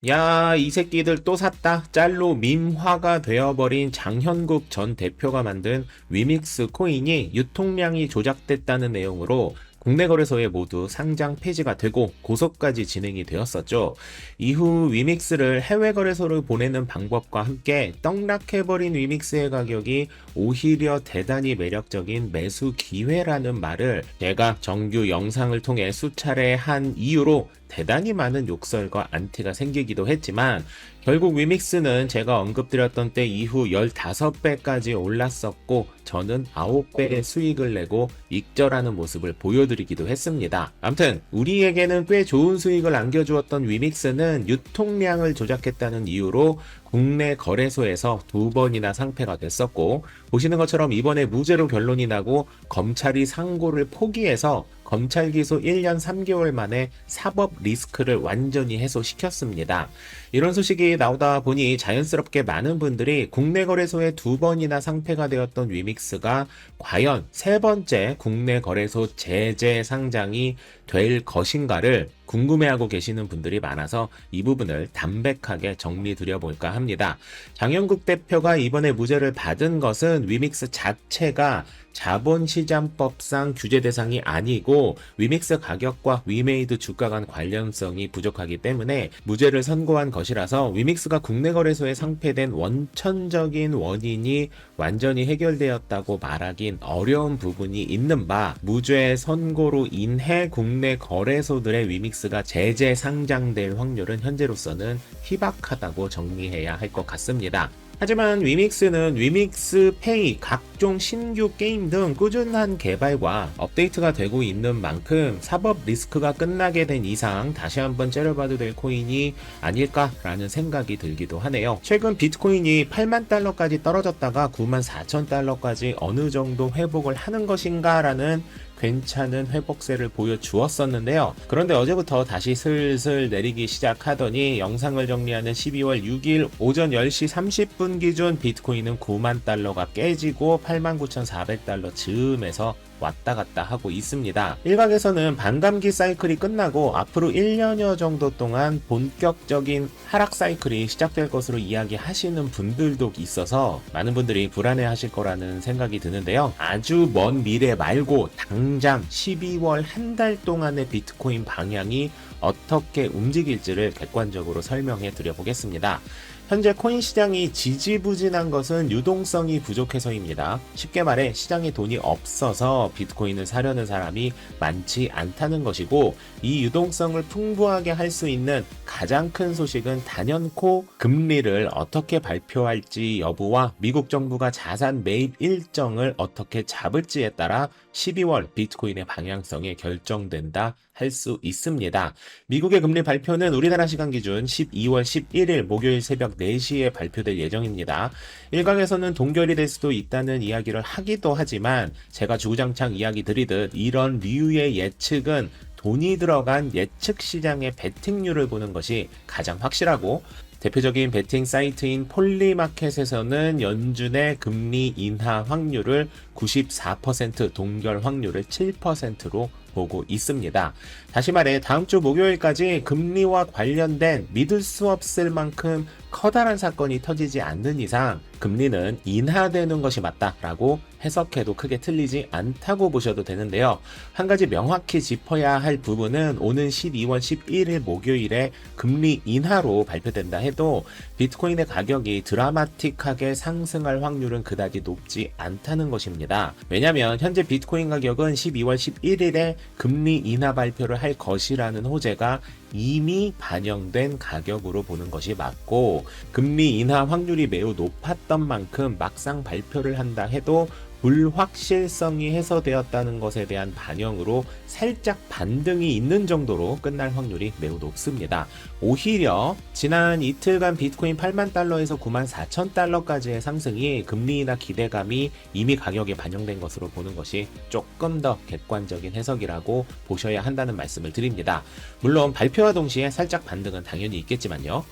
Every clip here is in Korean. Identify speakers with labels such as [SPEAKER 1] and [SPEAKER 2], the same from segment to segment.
[SPEAKER 1] 야, 이 새끼들 또 샀다. 짤로 밈화가 되어버린 장현국 전 대표가 만든 위믹스 코인이 유통량이 조작됐다는 내용으로 국내 거래소에 모두 상장 폐지가 되고 고소까지 진행이 되었었죠. 이후 위믹스를 해외 거래소로 보내는 방법과 함께 떡락해버린 위믹스의 가격이 오히려 대단히 매력적인 매수 기회라는 말을 제가 정규 영상을 통해 수차례 한 이유로 대단히 많은 욕설과 안티가 생기기도 했지만 결국 위믹스는 제가 언급드렸던 때 이후 15배까지 올랐었고 저는 9배의 수익을 내고 익절하는 모습을 보여드리기도 했습니다. 암튼 우리에게는 꽤 좋은 수익을 안겨주었던 위믹스는 유통량을 조작했다는 이유로 국내 거래소에서 2번이나 상폐가 됐었고, 보시는 것처럼 이번에 무죄로 결론이 나고 검찰이 상고를 포기해서 검찰 기소 1년 3개월 만에 사법 리스크를 완전히 해소시켰습니다. 이런 소식이 나오다 보니 자연스럽게 많은 분들이 국내 거래소에 2번이나 상폐가 되었던 위믹스가 과연 세 번째 국내 거래소 제재 상장이 될 것인가를 궁금해하고 계시는 분들이 많아서 이 부분을 담백하게 정리 드려볼까 합니다. 장영국 대표가 이번에 무죄를 받은 것은 위믹스 자체가 자본시장법상 규제 대상이 아니고 위믹스 가격과 위메이드 주가 간 관련성이 부족하기 때문에 무죄를 선고한 것이라서 위믹스가 국내 거래소에 상폐된 원천적인 원인이 완전히 해결되었다고 말하긴 어려운 부분이 있는 바 무죄 선고로 인해 국내 거래소들의 위믹스가 제재 상장될 확률은 현재로서는 희박하다고 정리해야 할 것 같습니다. 하지만 위믹스는 위믹스 페이, 각종 신규 게임 등 꾸준한 개발과 업데이트가 되고 있는 만큼 사법 리스크가 끝나게 된 이상 다시 한번 째려봐도 될 코인이 아닐까라는 생각이 들기도 하네요. 최근 비트코인이 8만 달러까지 떨어졌다가 9만 4천 달러까지 어느 정도 회복을 하는 것인가라는 괜찮은 회복세를 보여주었었는데요. 그런데 어제부터 다시 슬슬 내리기 시작하더니 영상을 정리하는 12월 6일 오전 10시 30분 기준 비트코인은 9만 달러가 깨지고 89,400달러 즈음에서 왔다 갔다 하고 있습니다. 일각에서는 반감기 사이클이 끝나고 앞으로 1년여 정도 동안 본격적인 하락 사이클이 시작될 것으로 이야기하시는 분들도 있어서 많은 분들이 불안해 하실 거라는 생각이 드는데요. 아주 먼 미래 말고 당장 12월 한 달 동안의 비트코인 방향이 어떻게 움직일지를 객관적으로 설명해 드려 보겠습니다. 현재 코인 시장이 지지부진한 것은 유동성이 부족해서입니다. 쉽게 말해 시장에 돈이 없어서 비트코인을 사려는 사람이 많지 않다는 것이고, 이 유동성을 풍부하게 할 수 있는 가장 큰 소식은 단연코 금리를 어떻게 발표할지 여부와 미국 정부가 자산 매입 일정을 어떻게 잡을지에 따라 12월 비트코인의 방향성이 결정된다 할 수 있습니다. 미국의 금리 발표는 우리나라 시간 기준 12월 11일 목요일 새벽 4시에 발표될 예정입니다. 일각에서는 동결이 될 수도 있다는 이야기를 하기도 하지만 제가 주구장창 이야기 드리듯 이런 류의 예측은 돈이 들어간 예측 시장의 베팅률을 보는 것이 가장 확실하고, 대표적인 베팅 사이트인 폴리마켓에서는 연준의 금리 인하 확률을 94%, 동결 확률을 7%로 보고 있습니다. 다시 말해 다음 주 목요일까지 금리와 관련된 믿을 수 없을 만큼 커다란 사건이 터지지 않는 이상 금리는 인하되는 것이 맞다라고 해석해도 크게 틀리지 않다고 보셔도 되는데요. 한 가지 명확히 짚어야 할 부분은 오는 12월 11일 목요일에 금리 인하로 발표된다 해도 비트코인의 가격이 드라마틱하게 상승할 확률은 그다지 높지 않다는 것입니다. 왜냐하면 현재 비트코인 가격은 12월 11일에 금리 인하 발표를 할 것이라는 호재가 이미 반영된 가격으로 보는 것이 맞고, 금리 인하 확률이 매우 높았던 만큼 막상 발표를 한다 해도 불확실성이 해소되었다는 것에 대한 반영으로 살짝 반등이 있는 정도로 끝날 확률이 매우 높습니다. 오히려 지난 이틀간 비트코인 8만 달러에서 9만 4천 달러까지의 상승이 금리 인하 기대감이 이미 가격에 반영된 것으로 보는 것이 조금 더 객관적인 해석이라고 보셔야 한다는 말씀을 드립니다. 물론 발표와 동시에 살짝 반등은 당연히 있겠지만요.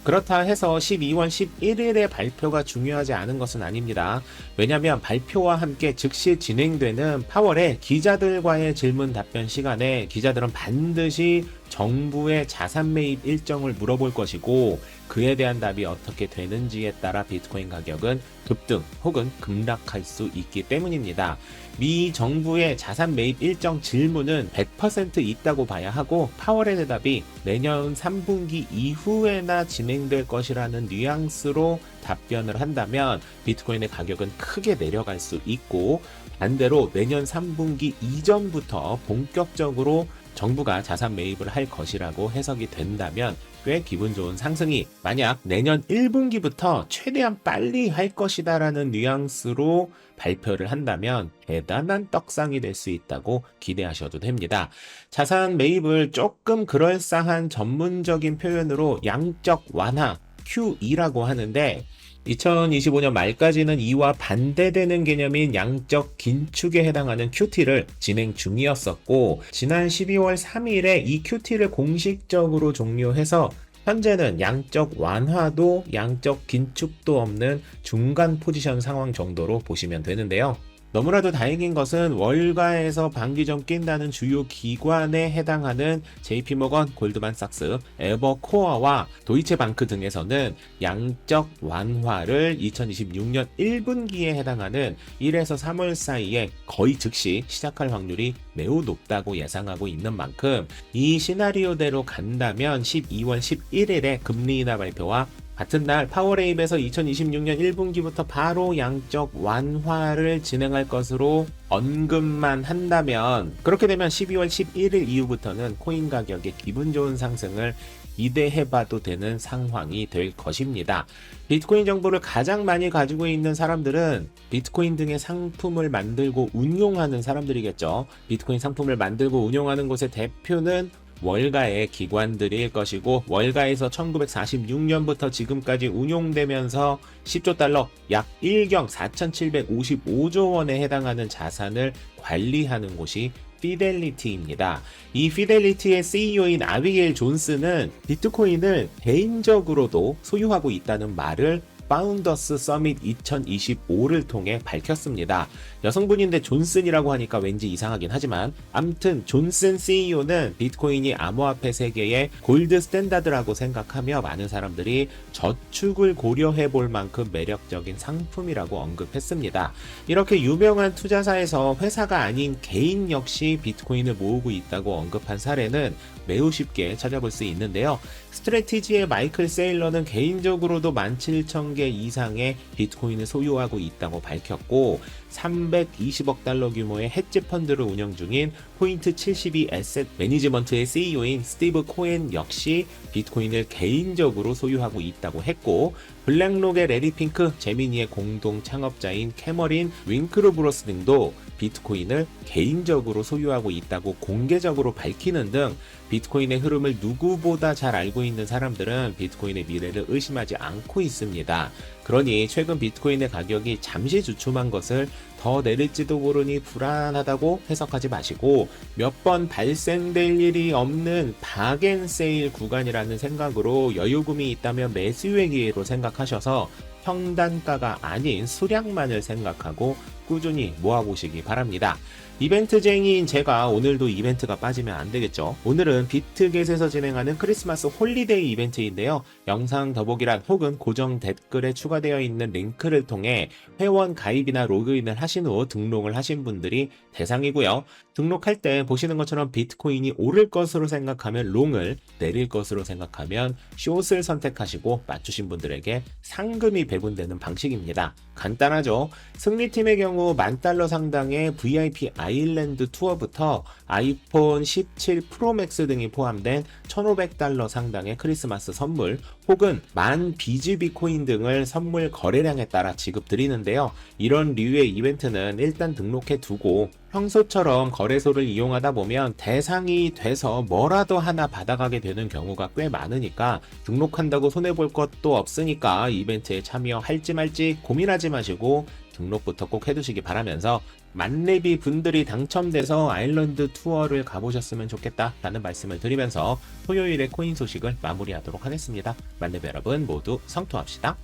[SPEAKER 1] 그렇다 해서 12월 11일의 발표가 중요하지 않은 것은 아닙니다. 왜냐하면 발표와 함께 즉시 진행되는 8월에 기자들과의 질문 답변 시간에 기자들은 반드시 정부의 자산 매입 일정을 물어볼 것이고 그에 대한 답이 어떻게 되는지에 따라 비트코인 가격은 급등 혹은 급락할 수 있기 때문입니다. 미 정부의 자산 매입 일정 질문은 100% 있다고 봐야 하고 파월의 대답이 내년 3분기 이후에나 진행될 것이라는 뉘앙스로 답변을 한다면 비트코인의 가격은 크게 내려갈 수 있고 반대로 내년 3분기 이전부터 본격적으로 정부가 자산 매입을 할 것이라고 해석이 된다면 꽤 기분 좋은 상승이 만약 내년 1분기부터 최대한 빨리 할 것이다 라는 뉘앙스로 발표를 한다면 대단한 떡상이 될 수 있다고 기대하셔도 됩니다. 자산 매입을 조금 그럴싸한 전문적인 표현으로 양적 완화 QE라고 하는데 2025년 말까지는 이와 반대되는 개념인 양적 긴축에 해당하는 QT를 진행 중이었었고 지난 12월 3일에 이 QT를 공식적으로 종료해서 현재는 양적 완화도 양적 긴축도 없는 중간 포지션 상황 정도로 보시면 되는데요. 너무나도 다행인 것은 월가에서 반기점 낀다는 주요 기관에 해당하는 JP모건, 골드만삭스, 에버코어와 도이체방크 등에서는 양적 완화를 2026년 1분기에 해당하는 1에서 3월 사이에 거의 즉시 시작할 확률이 매우 높다고 예상하고 있는 만큼 이 시나리오대로 간다면 12월 11일에 금리 인하 발표와 같은 날 파워레입에서 2026년 1분기부터 바로 양적 완화를 진행할 것으로 언급만 한다면 그렇게 되면 12월 11일 이후부터는 코인 가격의 기분 좋은 상승을 기대해봐도 되는 상황이 될 것입니다. 비트코인 정보를 가장 많이 가지고 있는 사람들은 비트코인 등의 상품을 만들고 운용하는 사람들이겠죠. 비트코인 상품을 만들고 운용하는 곳의 대표는 월가의 기관들일 것이고 월가에서 1946년부터 지금까지 운용되면서 10조 달러 약 1경 4,755조 원에 해당하는 자산을 관리하는 곳이 피델리티입니다. 이 피델리티의 CEO인 아비게일 존스는 비트코인을 개인적으로도 소유하고 있다는 말을 파운더스 서밋 2025를 통해 밝혔습니다. 여성분인데 존슨이라고 하니까 왠지 이상하긴 하지만 암튼 존슨 CEO는 비트코인이 암호화폐 세계의 골드 스탠다드라고 생각하며 많은 사람들이 저축을 고려해 볼 만큼 매력적인 상품이라고 언급했습니다. 이렇게 유명한 투자사에서 회사가 아닌 개인 역시 비트코인을 모으고 있다고 언급한 사례는 매우 쉽게 찾아볼 수 있는데요. 스트래티지의 마이클 세일러는 개인적으로도 17,000개 이상의 비트코인을 소유하고 있다고 밝혔고 320억 달러 규모의 헤지 펀드를 운영 중인 포인트 72 에셋 매니지먼트의 CEO인 스티브 코엔 역시 비트코인을 개인적으로 소유하고 있다고 했고 블랙록의 레리 핑크, 제미니의 공동 창업자인 캐머린 윙크르브로스 등도 비트코인을 개인적으로 소유하고 있다고 공개적으로 밝히는 등 비트코인의 흐름을 누구보다 잘 알고 있는 사람들은 비트코인의 미래를 의심하지 않고 있습니다. 그러니 최근 비트코인의 가격이 잠시 주춤한 것을 더 내릴지도 모르니 불안하다고 해석하지 마시고 몇 번 발생될 일이 없는 박앤세일 구간이라는 생각으로 여유금이 있다면 매수의 기회로 생각하셔서 평단가가 아닌 수량만을 생각하고 꾸준히 모아보시기 바랍니다. 이벤트쟁이인 제가 오늘도 이벤트가 빠지면 안 되겠죠. 오늘은 비트겟에서 진행하는 크리스마스 홀리데이 이벤트인데요. 영상 더보기란 혹은 고정 댓글에 추가되어 있는 링크를 통해 회원 가입이나 로그인을 하신 후 등록을 하신 분들이 대상이고요. 등록할 때 보시는 것처럼 비트코인이 오를 것으로 생각하면 롱을, 내릴 것으로 생각하면 숏을 선택하시고 맞추신 분들에게 상금이 배분되는 방식입니다. 간단하죠. 승리팀의 경우 $10,000 상당의 VIP 아일랜드 투어부터 아이폰 17 프로맥스 등이 포함된 $1,500 상당의 크리스마스 선물 혹은 10,000 BGB 코인 등을 선물 거래량에 따라 지급드리는데요. 이런 류의 이벤트는 일단 등록해 두고 평소처럼 거래소를 이용하다 보면 대상이 돼서 뭐라도 하나 받아가게 되는 경우가 꽤 많으니까 등록한다고 손해볼 것도 없으니까 이벤트에 참여할지 말지 고민하지 마시고 등록부터 꼭 해두시기 바라면서 만렙이 분들이 당첨돼서 아일랜드 투어를 가보셨으면 좋겠다 라는 말씀을 드리면서 토요일의 코인 소식을 마무리하도록 하겠습니다. 만렙 여러분 모두 성토합시다.